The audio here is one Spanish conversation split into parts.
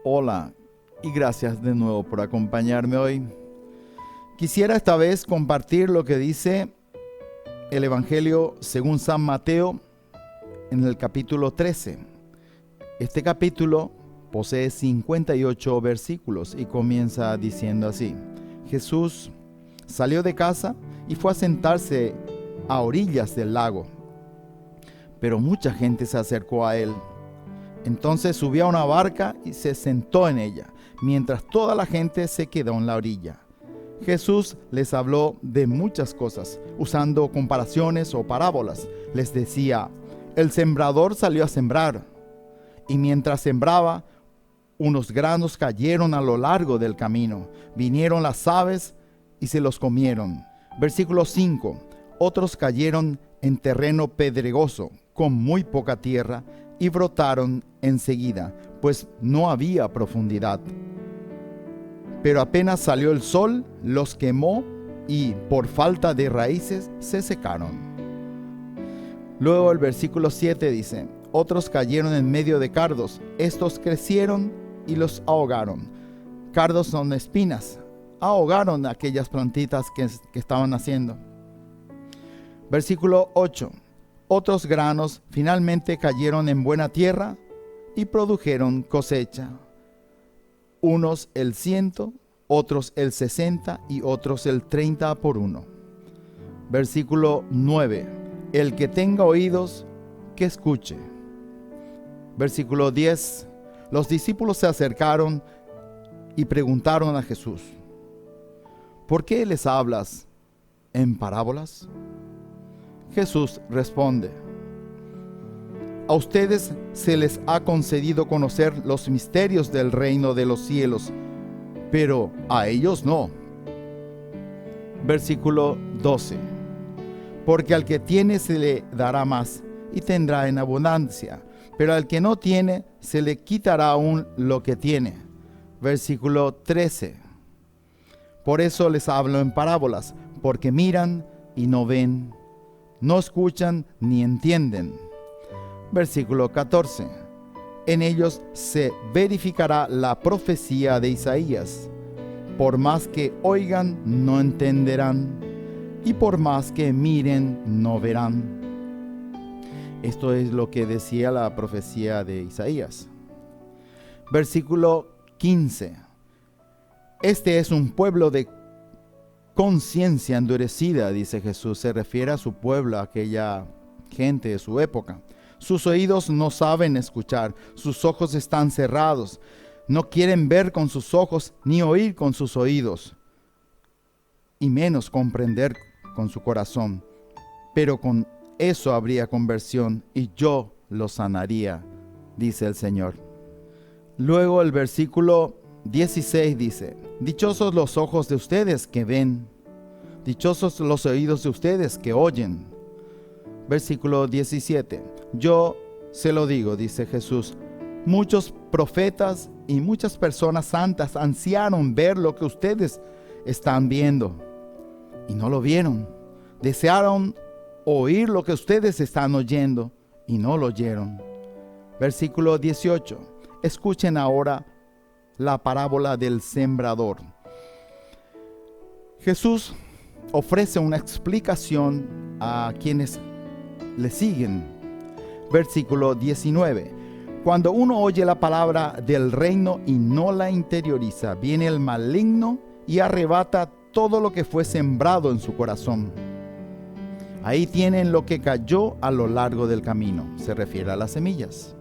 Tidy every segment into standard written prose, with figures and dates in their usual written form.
Hola y gracias de nuevo por acompañarme hoy. Quisiera esta vez compartir lo que dice el Evangelio según San Mateo en el capítulo 13. Este capítulo posee 58 versículos y comienza diciendo así: Jesús salió de casa y fue a sentarse a orillas del lago, pero mucha gente se acercó a él. Entonces subió a una barca y se sentó en ella, mientras toda la gente se quedó en la orilla. Jesús les habló de muchas cosas, usando comparaciones o parábolas. Les decía: el sembrador salió a sembrar, y mientras sembraba, unos granos cayeron a lo largo del camino. Vinieron las aves y se los comieron. Versículo 5. Otros cayeron en terreno pedregoso, con muy poca tierra, y brotaron enseguida, pues no había profundidad. Pero apenas salió el sol, los quemó y, por falta de raíces, se secaron. Luego el versículo 7 dice: otros cayeron en medio de cardos. Estos crecieron y los ahogaron. Cardos son espinas. Ahogaron aquellas plantitas que estaban haciendo. Versículo 8. Otros granos finalmente cayeron en buena tierra y produjeron cosecha. Unos el 100, otros el 60 y otros el 30 por uno. Versículo 9. El que tenga oídos, que escuche. Versículo 10. Los discípulos se acercaron y preguntaron a Jesús: ¿por qué les hablas en parábolas? Jesús responde: a ustedes se les ha concedido conocer los misterios del reino de los cielos, pero a ellos no. Versículo 12. Porque al que tiene se le dará más y tendrá en abundancia, pero al que no tiene se le quitará aún lo que tiene. Versículo 13. Por eso les hablo en parábolas, porque miran y no ven, no escuchan ni entienden. Versículo 14. En ellos se verificará la profecía de Isaías. Por más que oigan, no entenderán, y por más que miren, no verán. Esto es lo que decía la profecía de Isaías. Versículo 15. Este es un pueblo de conciencia endurecida, dice Jesús. Se refiere a su pueblo, a aquella gente de su época. Sus oídos no saben escuchar, sus ojos están cerrados. No quieren ver con sus ojos ni oír con sus oídos, y menos comprender con su corazón. Pero con eso habría conversión y yo los sanaría, dice el Señor. Luego el versículo 16 dice: dichosos los ojos de ustedes que ven, dichosos los oídos de ustedes que oyen. Versículo 17. Yo se lo digo, dice Jesús, muchos profetas y muchas personas santas ansiaron ver lo que ustedes están viendo y no lo vieron. Desearon oír lo que ustedes están oyendo y no lo oyeron. Versículo 18. Escuchen ahora la parábola del sembrador. Jesús ofrece una explicación a quienes le siguen. Versículo 19. Cuando uno oye la palabra del reino y no la interioriza, viene el maligno y arrebata todo lo que fue sembrado en su corazón. Ahí tienen lo que cayó a lo largo del camino. Se refiere a las semillas.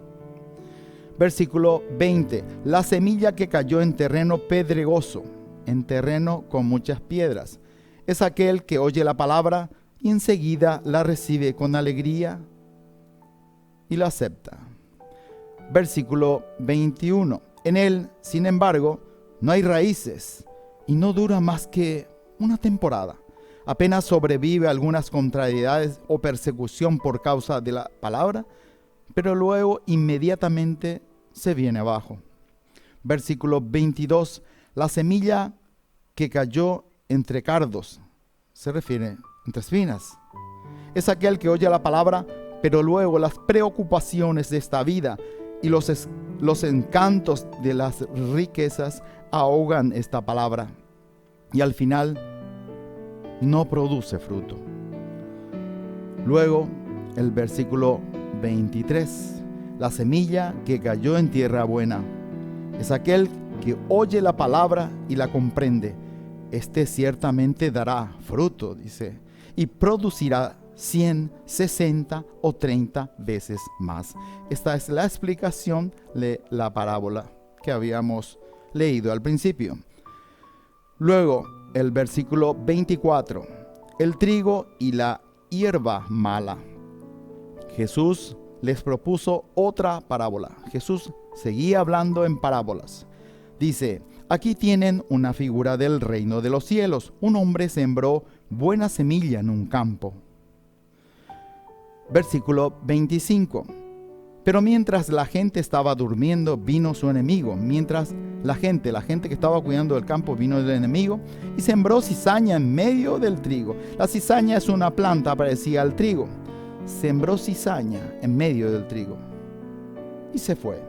Versículo 20. La semilla que cayó en terreno pedregoso, en terreno con muchas piedras, es aquel que oye la palabra y enseguida la recibe con alegría y la acepta. Versículo 21. En él, sin embargo, no hay raíces y no dura más que una temporada. Apenas sobrevive algunas contrariedades o persecución por causa de la palabra, pero luego inmediatamente se viene abajo. Versículo 22. La semilla que cayó entre cardos, se refiere entre espinas, es aquel que oye la palabra, pero luego las preocupaciones de esta vida y los los encantos de las riquezas ahogan esta palabra y al final no produce fruto. Luego, el versículo 23. La semilla que cayó en tierra buena es aquel que oye la palabra y la comprende. Este ciertamente dará fruto, dice, y producirá 100, 60 o 30 veces más. Esta es la explicación de la parábola que habíamos leído al principio. Luego, el versículo 24. El trigo y la hierba mala. Jesús les propuso otra parábola. Jesús seguía hablando en parábolas. Dice: aquí tienen una figura del reino de los cielos. Un hombre sembró buena semilla en un campo. Versículo 25. Pero mientras la gente estaba durmiendo, vino su enemigo. Mientras la gente que estaba cuidando del campo, vino el enemigo y sembró cizaña en medio del trigo. La cizaña es una planta parecida al trigo. Sembró cizaña en medio del trigo y se fue.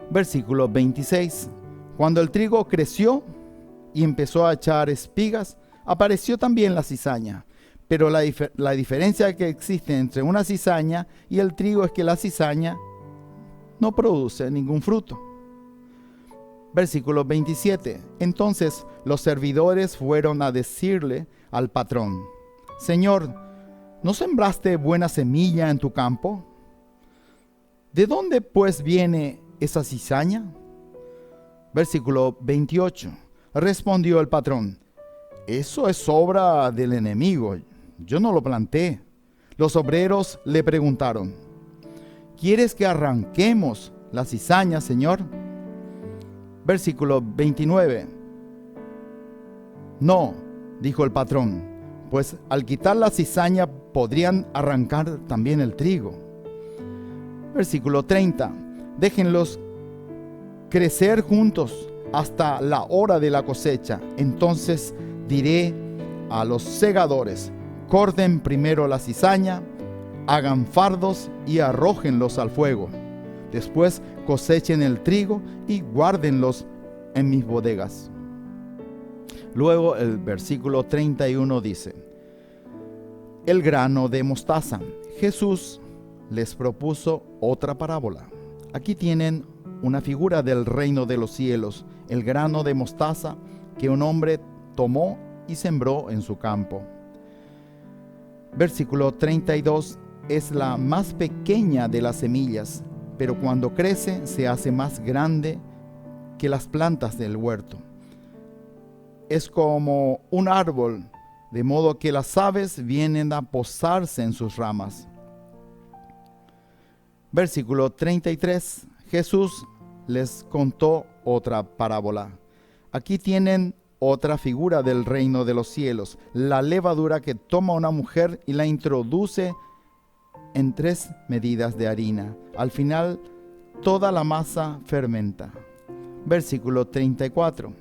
Versículo 26. Cuando el trigo creció y empezó a echar espigas, apareció también la cizaña. Pero la diferencia que existe entre una cizaña y el trigo es que la cizaña no produce ningún fruto. Versículo 27. Entonces los servidores fueron a decirle al patrón: Señor, ¿no sembraste buena semilla en tu campo? ¿De dónde pues viene esa cizaña? Versículo 28. Respondió el patrón: eso es obra del enemigo. Yo no lo planté. Los obreros le preguntaron: ¿quieres que arranquemos la cizaña, Señor? Versículo 29. No, dijo el patrón, pues al quitar la cizaña podrían arrancar también el trigo. Versículo 30. Déjenlos crecer juntos hasta la hora de la cosecha. Entonces diré a los segadores: corten primero la cizaña, hagan fardos y arrójenlos al fuego. Después cosechen el trigo y guárdenlos en mis bodegas. Luego el versículo 31 dice: el grano de mostaza. Jesús les propuso otra parábola. Aquí tienen una figura del reino de los cielos, el grano de mostaza que un hombre tomó y sembró en su campo. Versículo 32. Es la más pequeña de las semillas, pero cuando crece se hace más grande que las plantas del huerto. Es como un árbol, de modo que las aves vienen a posarse en sus ramas. Versículo 33. Jesús les contó otra parábola. Aquí tienen otra figura del reino de los cielos, la levadura que toma una mujer y la introduce en 3 medidas de harina. Al final, toda la masa fermenta. Versículo 34.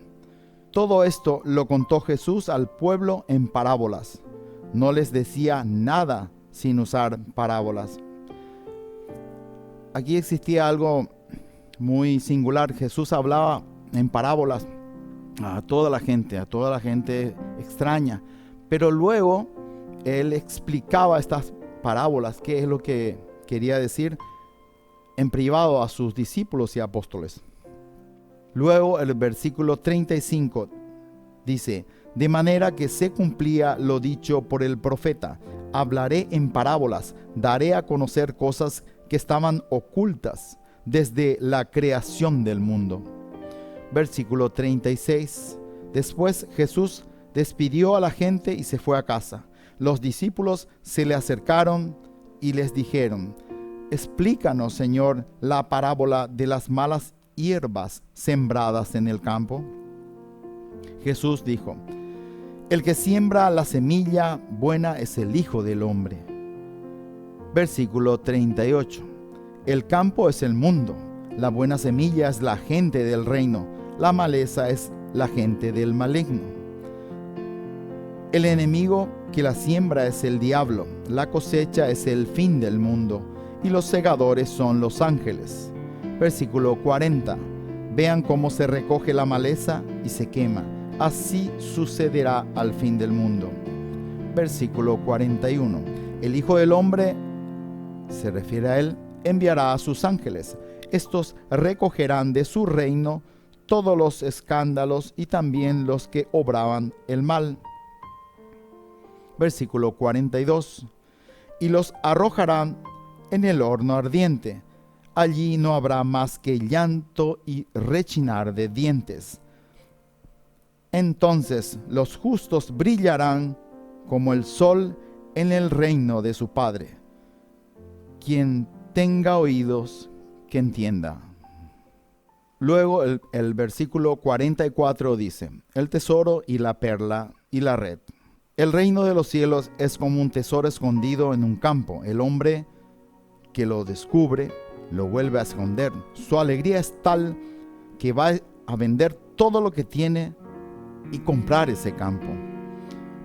Todo esto lo contó Jesús al pueblo en parábolas. No les decía nada sin usar parábolas. Aquí existía algo muy singular. Jesús hablaba en parábolas a toda la gente extraña, pero luego él explicaba estas parábolas, qué es lo que quería decir, en privado a sus discípulos y apóstoles. Luego el versículo 35 dice: de manera que se cumplía lo dicho por el profeta: hablaré en parábolas, daré a conocer cosas que estaban ocultas desde la creación del mundo. Versículo 36. Después Jesús despidió a la gente y se fue a casa. Los discípulos se le acercaron y les dijeron: explícanos, Señor, la parábola de las malas hierbas sembradas en el campo. Jesús dijo: el que siembra la semilla buena es el Hijo del Hombre. Versículo 38. El campo es el mundo, la buena semilla es la gente del reino, la maleza es la gente del maligno. El enemigo que la siembra es el diablo, la cosecha es el fin del mundo, y los segadores son los ángeles. Versículo 40. Vean cómo se recoge la maleza y se quema. Así sucederá al fin del mundo. Versículo 41. El Hijo del Hombre, se refiere a él, enviará a sus ángeles. Estos recogerán de su reino todos los escándalos y también los que obraban el mal. Versículo 42. Y los arrojarán en el horno ardiente. Allí no habrá más que llanto y rechinar de dientes. Entonces los justos brillarán como el sol en el reino de su Padre. Quien tenga oídos, que entienda. Luego el versículo 44 dice: el tesoro y la perla y la red. El reino de los cielos es como un tesoro escondido en un campo. El hombre que lo descubre lo vuelve a esconder. Su alegría es tal que va a vender todo lo que tiene y comprar ese campo.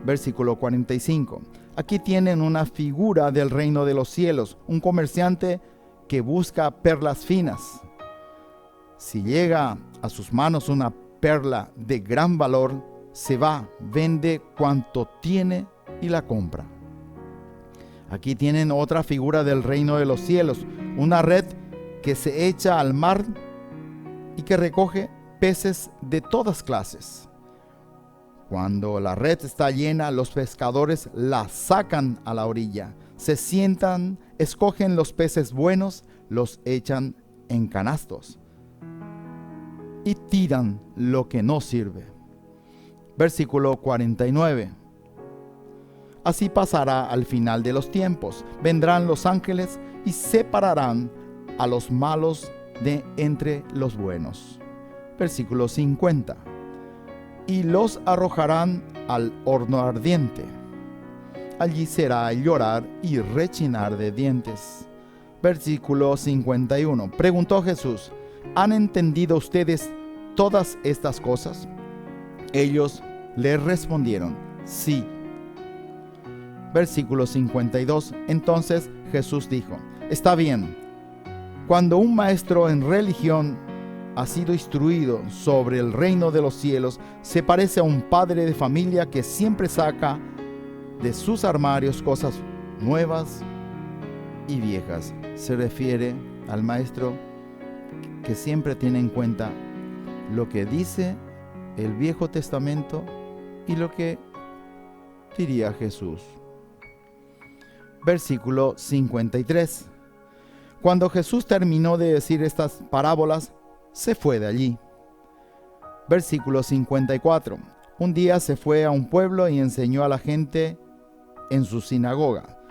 Versículo 45. Aquí tienen una figura del reino de los cielos, un comerciante que busca perlas finas. Si llega a sus manos una perla de gran valor, se va, vende cuanto tiene y la compra. Aquí tienen otra figura del reino de los cielos, una red que se echa al mar y que recoge peces de todas clases. Cuando la red está llena, los pescadores la sacan a la orilla, se sientan, escogen los peces buenos, los echan en canastos y tiran lo que no sirve. Versículo 49. Así pasará al final de los tiempos. Vendrán los ángeles y separarán a los malos de entre los buenos. Versículo 50. Y los arrojarán al horno ardiente. Allí será llorar y rechinar de dientes. Versículo 51. Preguntó Jesús: ¿han entendido ustedes todas estas cosas? Ellos le respondieron: sí. Versículo 52. Entonces Jesús dijo: está bien. Cuando un maestro en religión ha sido instruido sobre el reino de los cielos, se parece a un padre de familia que siempre saca de sus armarios cosas nuevas y viejas. Se refiere al maestro que siempre tiene en cuenta lo que dice el Viejo Testamento y lo que diría Jesús. Versículo 53. Cuando Jesús terminó de decir estas parábolas, se fue de allí. Versículo 54. Un día se fue a un pueblo y enseñó a la gente en su sinagoga.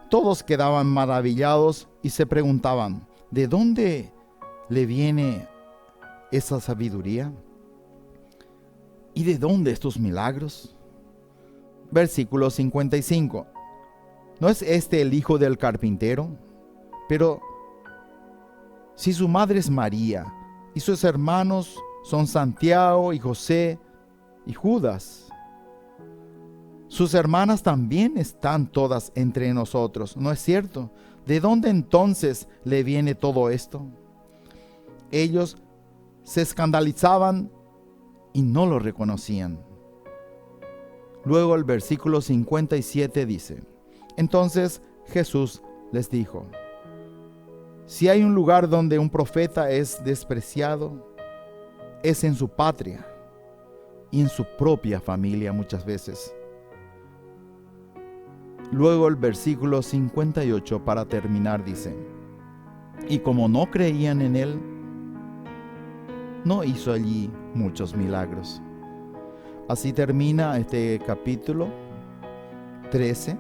Todos quedaban maravillados y se preguntaban: ¿de dónde le viene esa sabiduría? ¿Y de dónde estos milagros? Versículo 55. ¿No es este el hijo del carpintero? Pero si su madre es María y sus hermanos son Santiago y José y Judas, sus hermanas también están todas entre nosotros, ¿no es cierto? ¿De dónde entonces le viene todo esto? Ellos se escandalizaban y no lo reconocían. Luego el versículo 57 dice: entonces Jesús les dijo: si hay un lugar donde un profeta es despreciado, es en su patria y en su propia familia muchas veces. Luego el versículo 58 para terminar dice: y como no creían en él, no hizo allí muchos milagros. Así termina este capítulo 13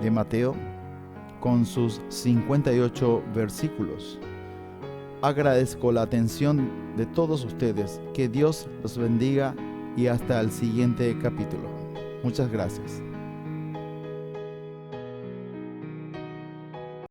de Mateo con sus 58 versículos. Agradezco la atención de todos ustedes. Que Dios los bendiga y hasta el siguiente capítulo. Muchas gracias.